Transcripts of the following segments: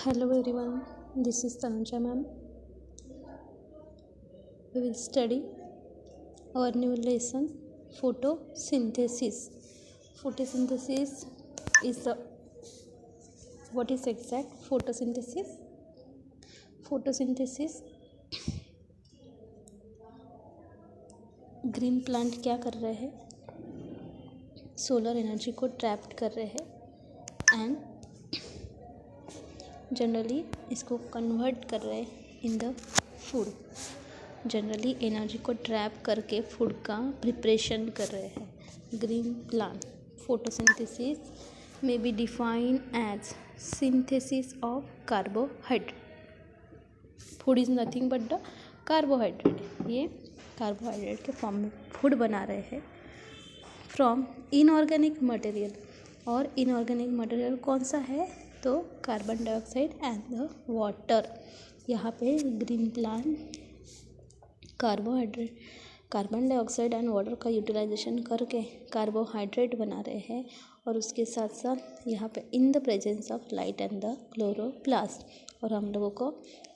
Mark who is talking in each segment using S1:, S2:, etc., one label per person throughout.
S1: Hello everyone, this is Tanuja ma'am. We will study our new lesson photosynthesis. Photosynthesis is the what is exact photosynthesis? Photosynthesis green plant क्या कर रहे हैं? Solar energy को trapped कर रहे हैं and generally इसको convert कर रहे हैं in the food. Generally energy को ट्रैप करके फूड का प्रिपरेशन कर रहे हैं green plant. Photosynthesis may be defined as synthesis of carbohydrate. Food is nothing but the carbohydrate. ये कार्बोहाइड्रेट के फॉर्म में फूड बना रहे हैं फ्रॉम इनऑर्गेनिक मटेरियल. और इनऑर्गेनिक मटेरियल कौन सा है? तो carbon dioxide and the water. यहाँ पे green plant carbon dioxide and water का यूटिलाइजेशन करके कार्बोहाइड्रेट बना रहे हैं. और उसके साथ साथ यहाँ पे in the presence of light and the chloroplast. और हम लोगों को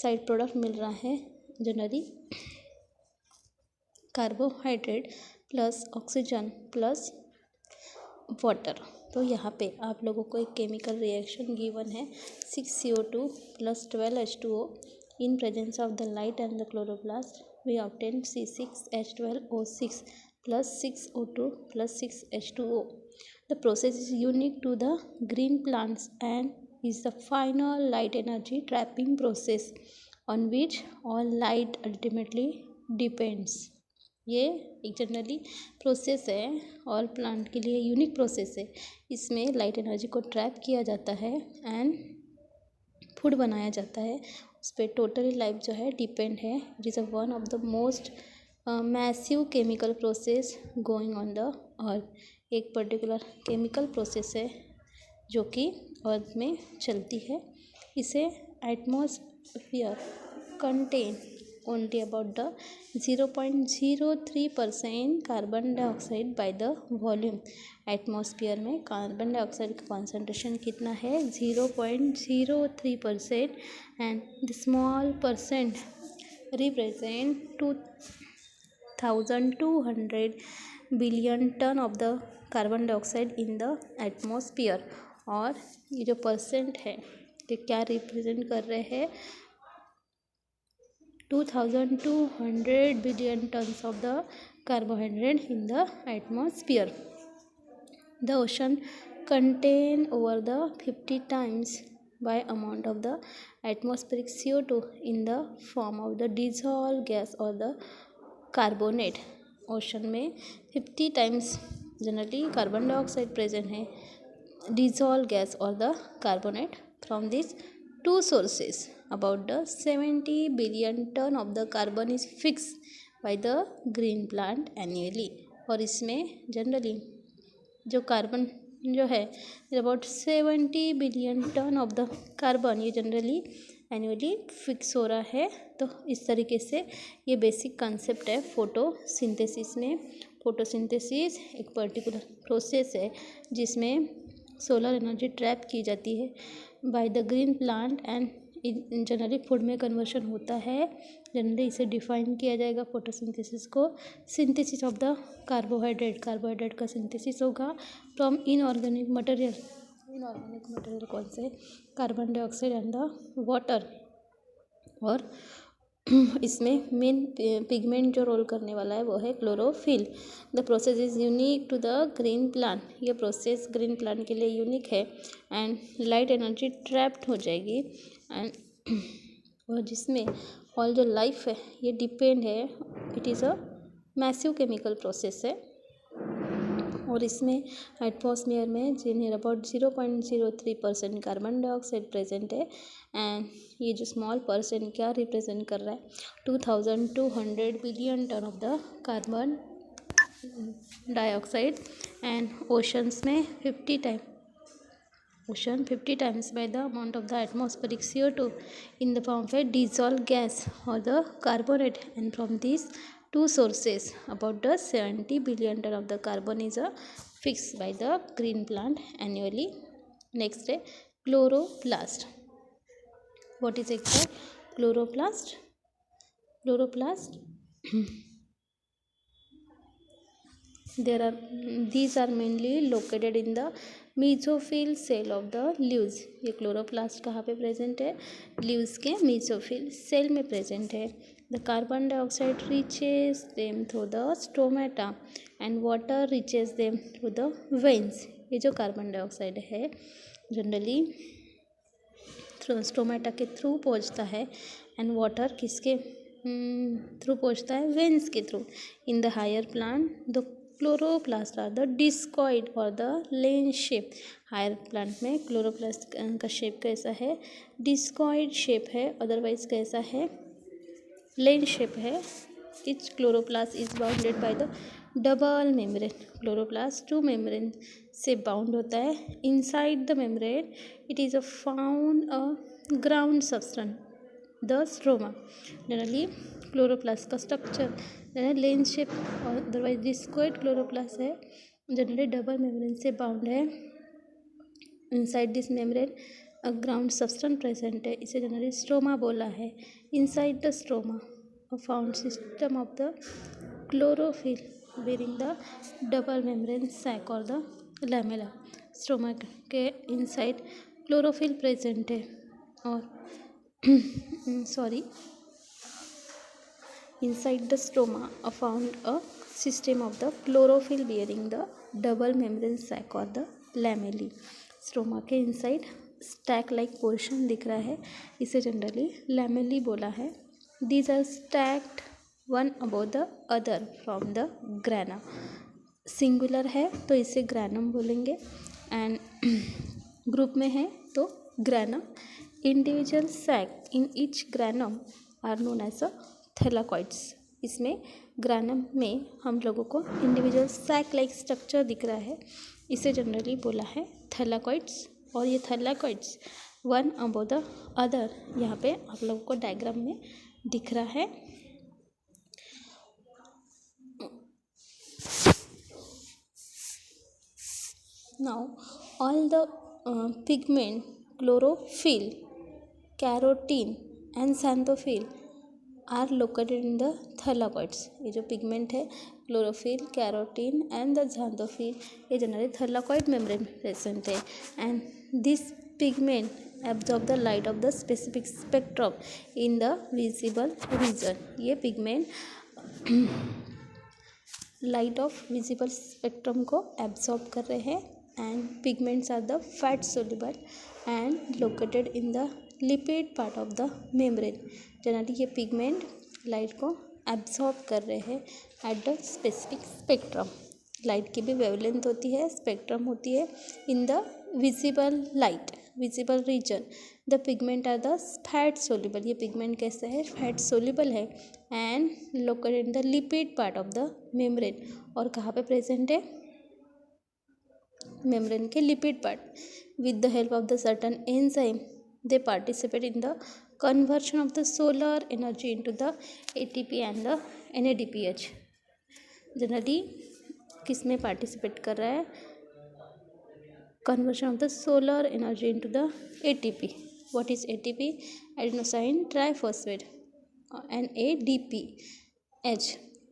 S1: साइड प्रोडक्ट मिल रहा है generally carbohydrate plus oxygen plus water. तो यहाँ पे आप लोगों को एक केमिकल रिएक्शन गिवन है 6CO2 plus 12H2O. In presence of the light and the chloroplast, we obtain C6H12O6 plus 6O2 plus 6H2O. The process is unique to the green plants and is the final light energy trapping process on which all light ultimately depends. ये एक generally process है और plant के लिए unique process है. इसमें light energy को trap किया जाता है एंड फूड बनाया जाता है. उस पर टोटली लाइफ जो है डिपेंड है. It is one of the most massive chemical process going on the earth. एक पर्टिकुलर केमिकल प्रोसेस है जो कि अर्थ में चलती है. इसे atmosphere contain only about the 0.03% carbon dioxide by the volume. Atmosphere में कार्बन डाइऑक्साइड का कॉन्सेंट्रेशन कितना है? 0.03%. And the small percent represent 2200 billion ton of the carbon dioxide in the atmosphere. और ये जो परसेंट है तो क्या रिप्रेजेंट कर रहे हैं? 2200 billion tons of the carbohydrate in the atmosphere. The ocean contain over the 50 times by amount of the atmospheric CO2 in the form of the dissolved gas or the carbonate. Ocean में 50 times generally carbon dioxide present है, dissolved gas or the carbonate. From these two sources about the 70 billion ton of the carbon is fixed by the green plant annually. और इसमें generally जो carbon जो है about 70 billion ton of the carbon ये generally annually fix हो रहा है. तो इस तरीके से ये बेसिक कंसेप्ट है फोटोसिंथेसिस में. फोटोसिंथेसिस एक पर्टिकुलर प्रोसेस है जिसमें सोलर एनर्जी ट्रैप की जाती है by the green plant and generally food में कन्वर्शन होता है. जनरली इसे डिफाइन किया जाएगा फोटोसिंथेसिस को सिंथेसिस ऑफ द कार्बोहाइड्रेट का सिंथेसिस होगा from inorganic material. Inorganic material कौन से? Carbon dioxide and the water. और इसमें मेन पिगमेंट जो रोल करने वाला है वो है chlorophyll. The process is unique to the green plant. ये प्रोसेस ग्रीन प्लांट के लिए यूनिक है एंड लाइट एनर्जी ट्रैप्ड हो जाएगी एंड और जिसमें ऑल जो लाइफ है ये डिपेंड है. It is a massive chemical process है. और इसमें एटमॉस्फेयर में near about 0.03% carbon dioxide present है. एंड ये जो स्मॉल परसेंट क्या रिप्रेजेंट कर रहा है? 2200 billion ton of the carbon dioxide. And oceans में 50 times by the amount of the atmospheric CO2 in the form of a dissolved gas or the carbonate. And from these two sources about the 70 billion ton of the carbon is fixed by the green plant annually. Next है chloroplast. What is exact? Chloroplast. Chloroplast. These are mainly located in the mesophyll cell of the leaves. ये chloroplast कहाँ पे present है? Leaves के mesophyll cell में present है. The carbon dioxide reaches them through the stomata and water reaches them through the veins. ये जो carbon dioxide है जनरली स्टोमेटा के थ्रू पहुँचता है एंड वाटर किसके थ्रू पहुँचता है? वेन्स के थ्रू. In the higher plant the chloroplast are the discoid और the lens shape. Higher plant में क्लोरोप्लास्ट का शेप कैसा है? डिस्कॉइड शेप है, अदरवाइज कैसा है? लेंस शेप है. Each chloroplast is bounded by the double membrane. Chloroplast two membrane से बाउंड होता है. Inside the membrane it is found a ground substance the stroma. Generally chloroplast का स्ट्रक्चर लेंस शेप और otherwise discoid chloroplast है. Generally double membrane से bound है. Inside this membrane a ground substance present है. इसे generally stroma बोला है. Inside the stroma a found system of the chlorophyll bearing the double membrane sac or the lamellae. Stroma के inside chlorophyll present है और inside the stroma are found a system of the chlorophyll bearing the double membrane sac or the lamellae. Stroma के inside stack like portion दिख रहा है. इसे जनरली lamellae बोला है. These are stacked one above the other from the grana. Singular है तो इसे ग्रैनम बोलेंगे एंड ग्रुप में है तो granum. Individual sac in each granum are known as a thylakoids. इसमें ग्रैनम में हम लोगों को इंडिविजुअल सैक लाइक स्ट्रक्चर दिख रहा है. इसे जनरली बोला है थैलाकॉइड्स. और ये thylakoids one above the other यहाँ पे आप लोगों को डायग्राम में दिख रहा है. Now all the pigment chlorophyll, carotene and xanthophyll are located in the thylakoids. ये जो पिगमेंट है chlorophyll, carotene and the xanthophyll ये जनरली थैलाकॉइड मेम्ब्रेन प्रेजेंट है. And this pigment absorb the light of the specific spectrum in the visible region. ये pigment light of visible spectrum को absorb कर रहे हैं. And pigments are the fat soluble and located in the lipid part of the membrane. Generally ये pigment light को absorb कर रहे हैं at the specific spectrum. Light की भी वेवलेंथ होती है, स्पेक्ट्रम होती है. In the visible light, visible region the pigment are the fat soluble. ये पिगमेंट कैसा है? फैट सोल्यूबल है and located in the lipid part of the membrane. और कहाँ पे प्रेजेंट है? मेम्ब्रेन के lipid part. With the help of the certain enzyme they participate in the conversion of the solar energy into the ATP and the NADPH. Generally किस में participate कर रहा है? Conversion of the solar energy into the ATP. What is ATP? Adenosine triphosphate NADPH.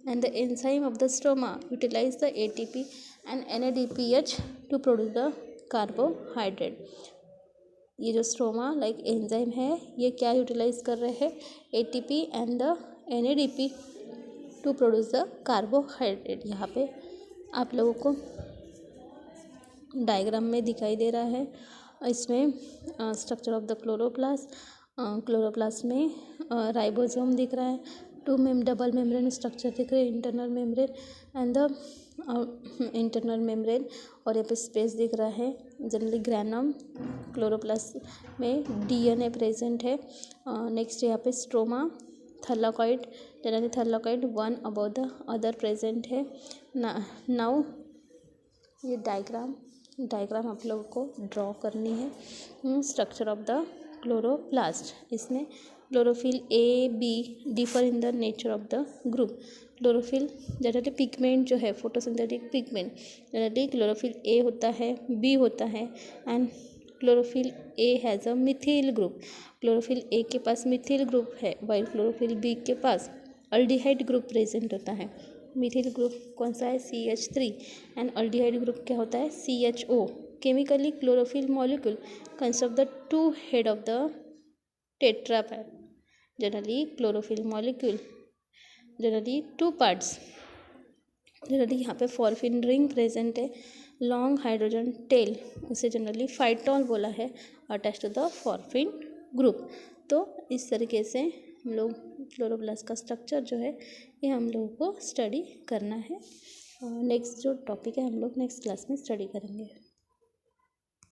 S1: and the enzyme of the stroma utilize the ATP and NADPH to produce the carbohydrate. ये जो stroma like enzyme है ये क्या utilise कर रहे हैं? ATP and the NADP to produce the carbohydrate. यहाँ पे आप लोगों को डायग्राम में दिखाई दे रहा है. इसमें structure of the chloroplast. Chloroplast में राइबोसोम दिख रहा है. डबल मेम्ब्रेन स्ट्रक्चर दिख रहे हैं. Internal membrane and the internal membrane और यहाँ पे स्पेस दिख रहा है. जनरली ग्रैनम क्लोरोप्लास्ट में DNA प्रेजेंट है. नेक्स्ट यहाँ पे stroma, thylakoid, generally thylakoid one above the other present है. नाउ ये डायग्राम आप लोगों को ड्रॉ करनी है. Structure of the chloroplast. इसमें chlorophyll A, B differ in the nature of the group. Chlorophyll generally pigment जो है photosynthetic pigment generally chlorophyll A होता है, B होता है and chlorophyll A has a methyl group, chlorophyll A के पास methyl group है, वाइल क्लोरोफिल बी के पास अल्डिहाइड ग्रुप प्रेजेंट होता है। मिथिल ग्रुप कौन सा है, CH3, एंड अल्डिहाइड ग्रुप क्या होता है, CHO। Chemically chlorophyll molecule consist of the two head of the tetrapod, generally chlorophyll molecule generally two parts, generally यहाँ पे फॉर्फिन रिंग प्रेजेंट है, लॉन्ग हाइड्रोजन टेल, उसे जनरली फाइटोल बोला है, attach to the porphin group. तो इस तरीके से हम लोग क्लोरोप्लास्ट का स्ट्रक्चर जो है ये हम लोगों को स्टडी करना है। नेक्स्ट जो टॉपिक है हम लोग नेक्स्ट क्लास में स्टडी करेंगे।